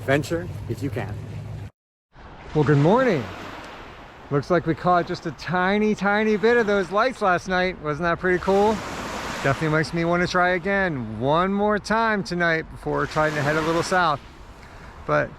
Venture if you can. Well, good morning. Looks like we caught just a tiny bit of those lights last night. Wasn't that pretty cool? Definitely makes me want to try again one more time tonight before trying to head a little south. But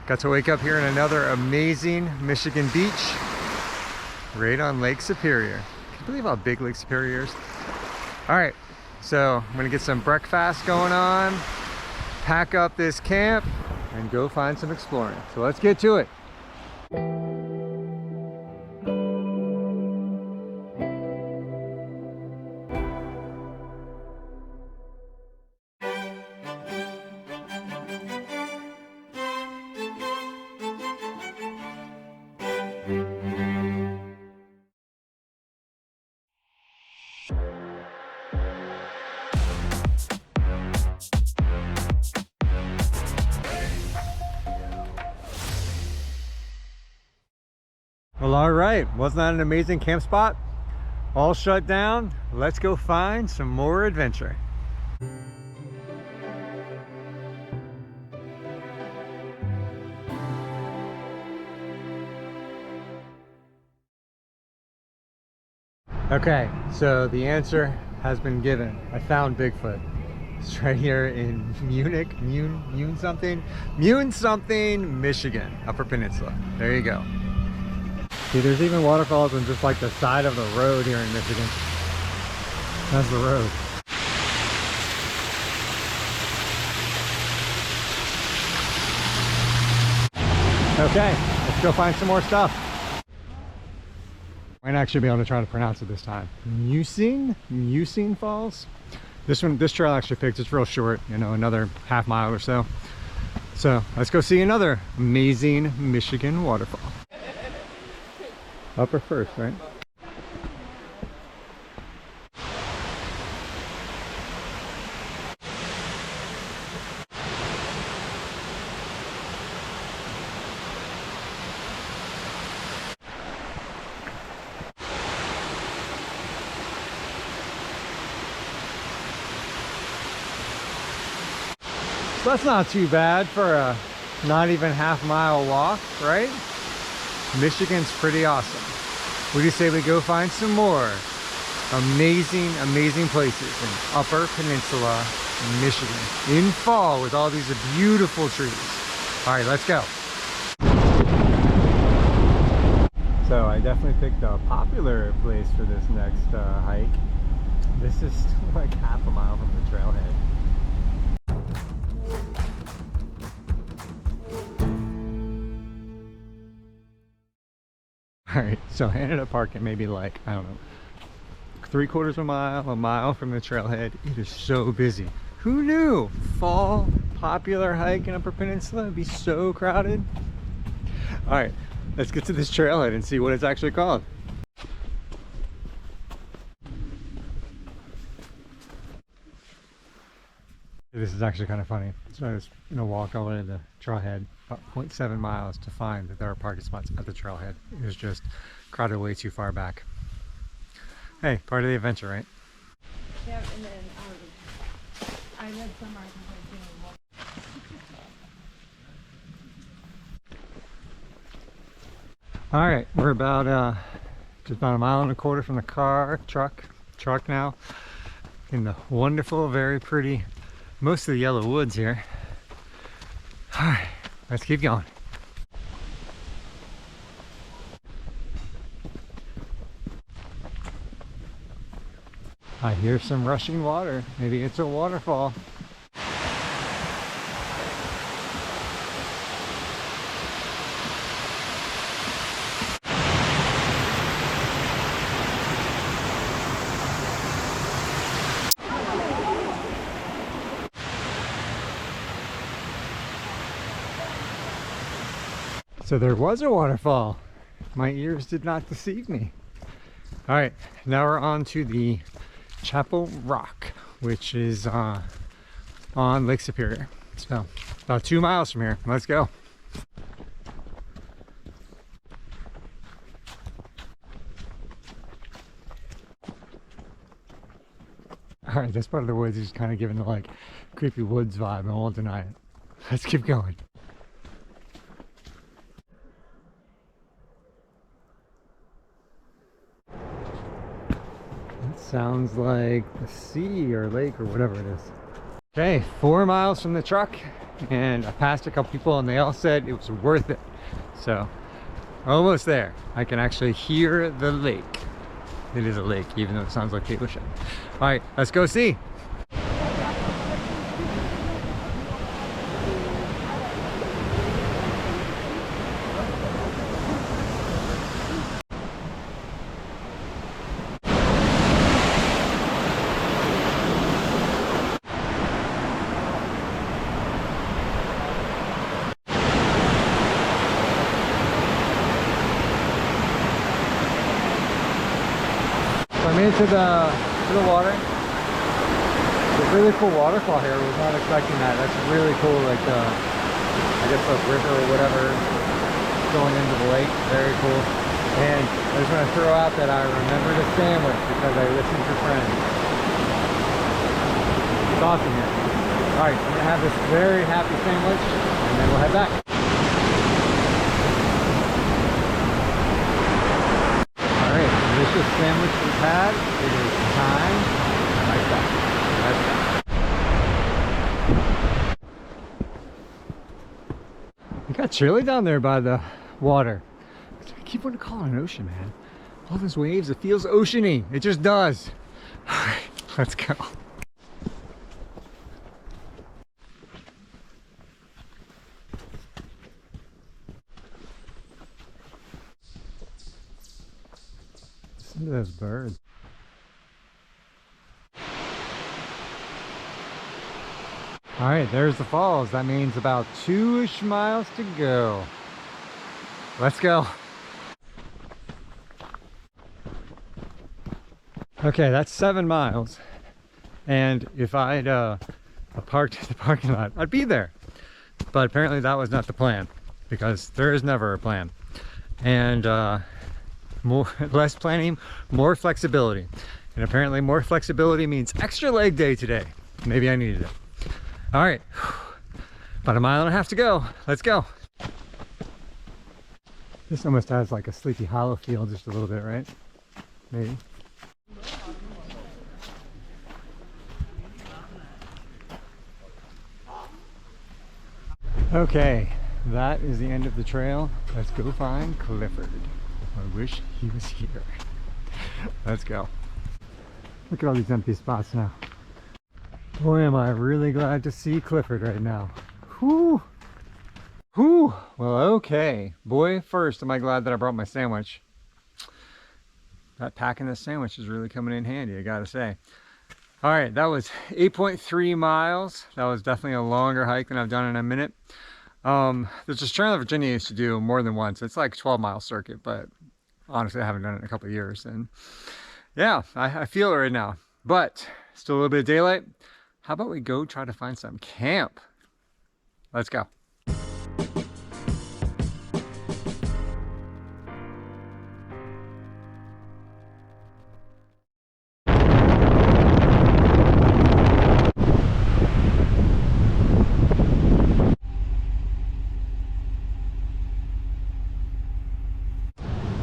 got to wake up here in another amazing Michigan beach right on Lake Superior. Can you believe how big Lake Superior is? All right, so I'm gonna get some breakfast going on, pack up this camp, and go find some exploring. So let's get to it. Well, all right, wasn't that an amazing camp spot? All shut down. Let's go find some more adventure. Okay, so the answer has been given. I found Bigfoot. It's right here in Munich, Mune something, Michigan, Upper Peninsula. There you go. See, there's even waterfalls on just like the side of the road here in Michigan. That's the road. Okay, let's go find some more stuff. Might actually be able to try to pronounce it this time. Musing Falls. This trail actually picked, it's real short, you know, another half mile or so. So let's go see another amazing Michigan waterfall. Upper first, right? So that's not too bad for a not even half-mile walk, right? Michigan's pretty awesome. What do you say we go find some more amazing places in Upper Peninsula, Michigan, in fall with all these beautiful trees. All right, let's go. So I definitely picked a popular place for this next hike. This is still like half a mile from the trailhead. All right, so I ended up parking maybe like, I don't know, 3/4 of a mile from the trailhead. It is so busy. Who knew? Fall popular hike in Upper Peninsula would be so crowded. All right, let's get to this trailhead and see what it's actually called. This is actually kind of funny. So I was gonna walk all the way to the trailhead, about 0.7 miles, to find that there are parking spots at the trailhead. It was just crowded way too far back. Hey, part of the adventure, right? Yeah, and then I read somewhere All right, we're about just about 1.25 miles from the truck now, in the wonderful, very pretty, mostly yellow woods here. All right, let's keep going. I hear some rushing water. Maybe it's a waterfall. So there was a waterfall. My ears did not deceive me. All right, now we're on to the Chapel Rock, which is on Lake Superior. So about 2 miles from here. Let's go. All right, this part of the woods is kind of giving the like creepy woods vibe. I won't deny it. Let's keep going. sounds like the sea or lake or whatever it is. Okay, 4 miles from the truck, and I passed a couple people and they all said it was worth it. So almost there. I can actually hear the lake. It is a lake, even though it sounds like the ocean. All right, let's go see. I made it to the water. The really cool waterfall here. Was not expecting that. That's really cool. Like the, I guess the river or whatever going into the lake. Very cool. And I just want to throw out that I remembered a sandwich because I listened to friends. It's awesome here. All right, I'm gonna have this very happy sandwich, and then we'll head back. Delicious sandwich we've had. It is time to hike back. Let's go. It got chilly down there by the water. I keep wanting to call it an ocean, man. All those waves, it feels oceany. It just does. All right, let's go. Listen to those birds. All right, there's the falls. That means about 2-ish miles to go. Let's go. Okay, that's 7 miles. And if I'd parked in the parking lot, I'd be there. But apparently that was not the plan, because there is never a plan. And less planning, more flexibility. And apparently more flexibility means extra leg day today. Maybe I needed it. All right, about 1.5 miles to go. Let's go. This almost has like a Sleepy Hollow feel, just a little bit, right? Maybe. Okay, that is the end of the trail. Let's go find Clifford. I wish he was here. Let's go. Look at all these empty spots now. Boy, am I really glad to see Clifford right now. Whew. Whew. Well, okay. Boy, first, am I glad that I brought my sandwich. That packing this sandwich is really coming in handy, I gotta say. All right, that was 8.3 miles. That was definitely a longer hike than I've done in a minute. There's this trail in Virginia I used to do more than once. It's like a 12-mile circuit, but honestly, I haven't done it in a couple of years. And yeah, I feel it right now. But still a little bit of daylight. How about we go try to find some camp? Let's go.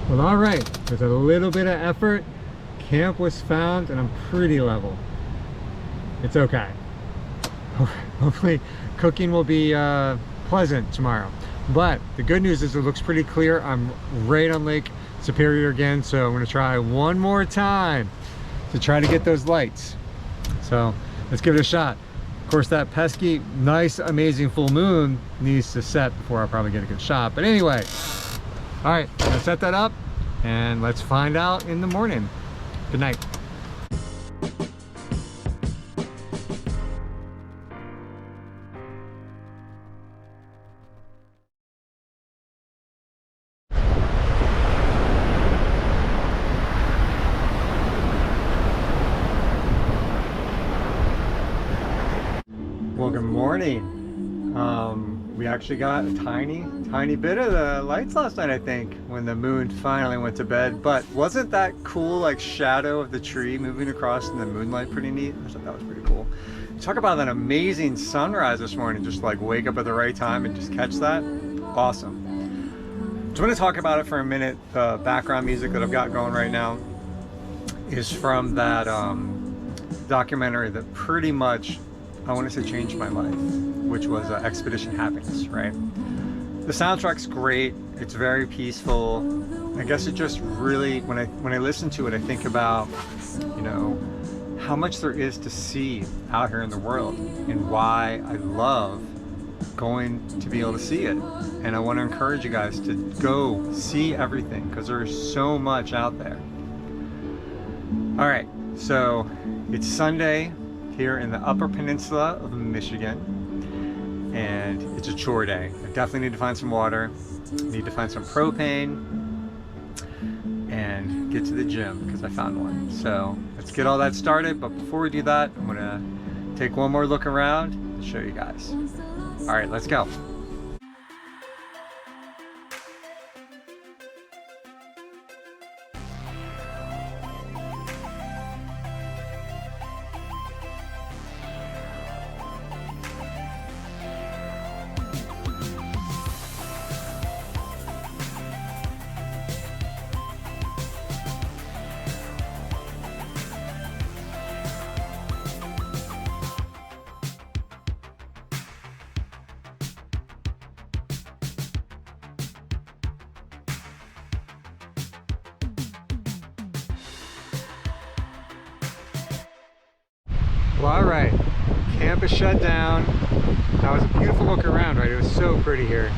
Well, all right, with a little bit of effort, camp was found and I'm pretty level. It's okay. Hopefully cooking will be pleasant tomorrow. But the good news is it looks pretty clear. I'm right on Lake Superior again, so I'm gonna try one more time to try to get those lights. So let's give it a shot. Of course, that pesky, nice, amazing full moon needs to set before I probably get a good shot. But anyway, all right, let's set that up and let's find out in the morning. Good night. Well, good morning. We actually got a tiny bit of the lights last night, I think, when the moon finally went to bed. But wasn't that cool, like shadow of the tree moving across in the moonlight, pretty neat? I thought that was pretty cool. Talk about that amazing sunrise this morning, just like wake up at the right time and just catch that. Awesome. Just want to talk about it for a minute, the background music that I've got going right now. is from that documentary that pretty much, I want to say, changed my life, which was Expedition Happiness, right? The soundtrack's great. It's very peaceful. I guess it just really, when I listen to it, I think about, you know, how much there is to see out here in the world and why I love going to be able to see it. And I want to encourage you guys to go see everything, because there's so much out there. All right, so it's Sunday here in the Upper Peninsula of Michigan, and it's a chore day. I definitely need to find some water, need to find some propane, and get to the gym because I found one. So let's get all that started, but before we do that, I'm gonna take one more look around and show you guys. All right, let's go. Well, all right, camp is shut down. That was a beautiful look around, right? It was so pretty here.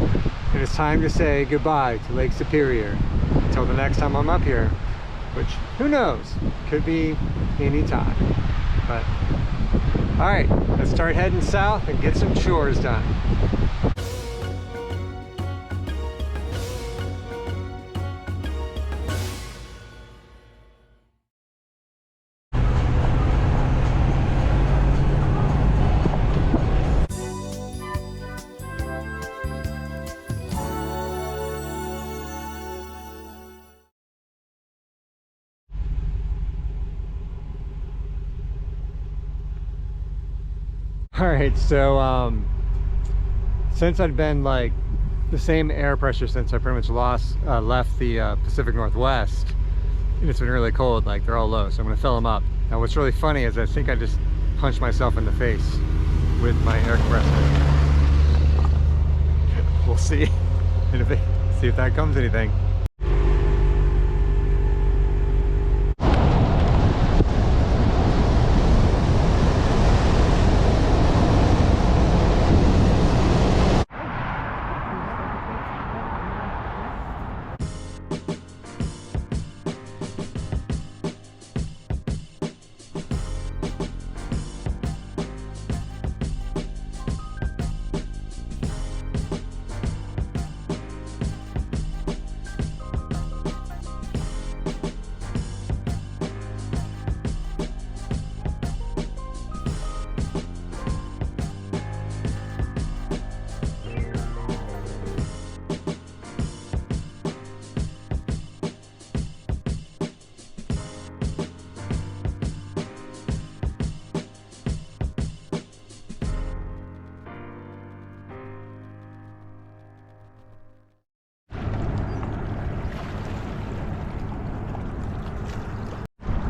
And it's time to say goodbye to Lake Superior until the next time I'm up here, which, who knows, could be any time. But, all right, let's start heading south and get some chores done. All right, so since I'd been like the same air pressure since I pretty much left the Pacific Northwest, and it's been really cold, like they're all low, so I'm gonna fill them up. Now what's really funny is I think I just punched myself in the face with my air compressor. We'll see, see if that comes anything.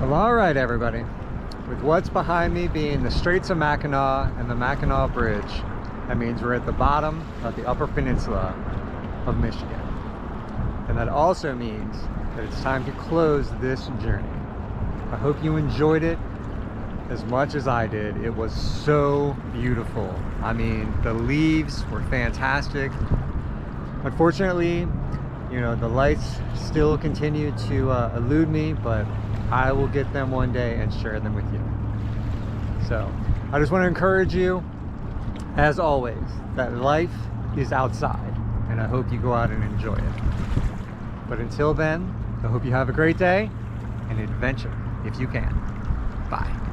Well, all right, everybody. With what's behind me being the Straits of Mackinac and the Mackinac Bridge, that means we're at the bottom of the Upper Peninsula of Michigan. And that also means that it's time to close this journey. I hope you enjoyed it as much as I did. It was so beautiful. I mean, the leaves were fantastic. Unfortunately, you know, the lights still continue to elude me, but I will get them one day and share them with you. So I just want to encourage you, as always, that life is outside, and I hope you go out and enjoy it. But until then, I hope you have a great day and adventure if you can. Bye.